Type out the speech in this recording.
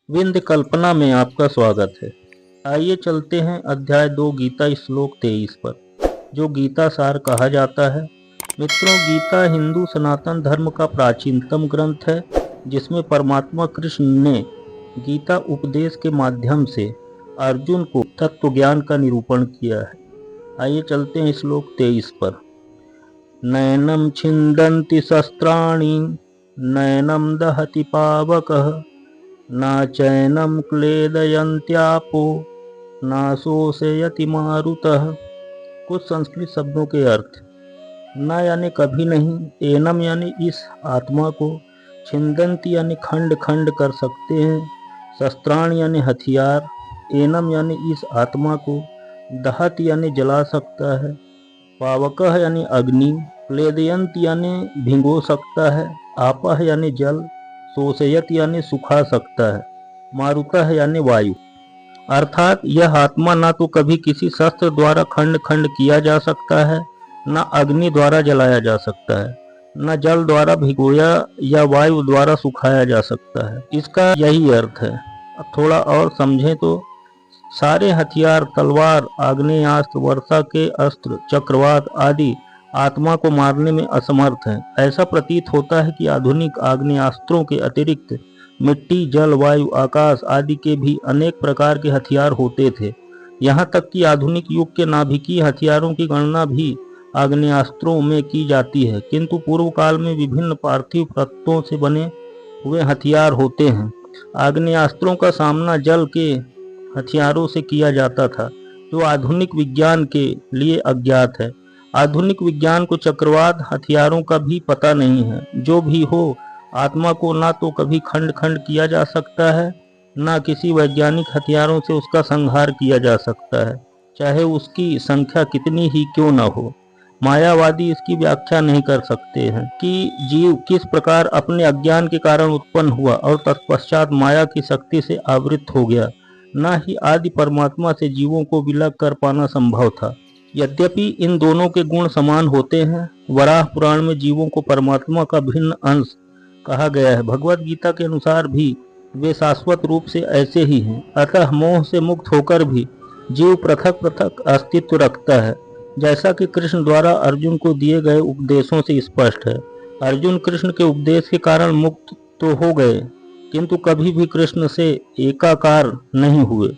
विंध्य कल्पना में आपका स्वागत है। आइए चलते हैं अध्याय 2 गीता श्लोक 23 पर, जो गीता सार कहा जाता है। मित्रों, गीता हिंदू सनातन धर्म का प्राचीनतम ग्रंथ है, जिसमें परमात्मा कृष्ण ने गीता उपदेश के माध्यम से अर्जुन को तत्व ज्ञान का निरूपण किया है। आइए चलते हैं श्लोक 23 पर। नैनम छिन्दन्ति शस्त्राणि नैनम दहति पावकः न चैनम क्लेदयन्त्यापो न शोषयति मारुतः। कुछ संस्कृत शब्दों के अर्थ। न यानी कभी नहीं, एनम यानी इस आत्मा को, छिन्दन्ति यानी खंड खंड कर सकते हैं, शस्त्राण यानी हथियार, एनम यानी इस आत्मा को, दहत यानी जला सकता है, पावकः यानी अग्नि, क्लेदयंत यानी भिगो सकता है, आपह यानी जल, शोषयत यानी सुखा सकता है, मारुतः यानी वायु। अर्थात यह आत्मा न तो कभी किसी शस्त्र द्वारा खंड खंड किया जा सकता है, न अग्नि द्वारा जलाया जा सकता है, न जल द्वारा भिगोया या वायु द्वारा सुखाया जा सकता है। इसका यही अर्थ है। अब थोड़ा और समझें तो सारे हथियार, तलवार, आग्नेयास्त्र, वर्षा के अस्त्र, चक्रवात आदि आत्मा को मारने में असमर्थ हैं। ऐसा प्रतीत होता है कि आधुनिक आग्नेयास्त्रों के अतिरिक्त मिट्टी, जल, वायु, आकाश आदि के भी अनेक प्रकार के हथियार होते थे। यहाँ तक कि आधुनिक युग के नाभिकीय हथियारों की गणना भी आग्नेयास्त्रों में की जाती है, किंतु पूर्व काल में विभिन्न पार्थिव तत्वों से बने हुए हथियार होते हैं। आग्नेयास्त्रों का सामना जल के हथियारों से किया जाता था, जो आधुनिक विज्ञान के लिए अज्ञात है। आधुनिक विज्ञान को चक्रवात हथियारों का भी पता नहीं है। जो भी हो, आत्मा को ना तो कभी खंड खंड किया जा सकता है, ना किसी वैज्ञानिक हथियारों से उसका संहार किया जा सकता है, चाहे उसकी संख्या कितनी ही क्यों न हो। मायावादी इसकी व्याख्या नहीं कर सकते हैं कि जीव किस प्रकार अपने अज्ञान के कारण उत्पन्न हुआ और तत्पश्चात माया की शक्ति से आवृत हो गया। न ही आदि परमात्मा से जीवों को विलग कर पाना संभव था। यद्यपि इन दोनों के गुण समान होते हैं। वराह पुराण में जीवों को परमात्मा का भिन्न अंश कहा गया है। भगवत गीता के अनुसार भी वे शाश्वत रूप से ऐसे ही हैं। अतः मोह से मुक्त होकर भी जीव पृथक पृथक अस्तित्व रखता है, जैसा कि कृष्ण द्वारा अर्जुन को दिए गए उपदेशों से स्पष्ट है। अर्जुन कृष्ण के उपदेश के कारण मुक्त तो हो गए, किंतु कभी भी कृष्ण से एकाकार नहीं हुए।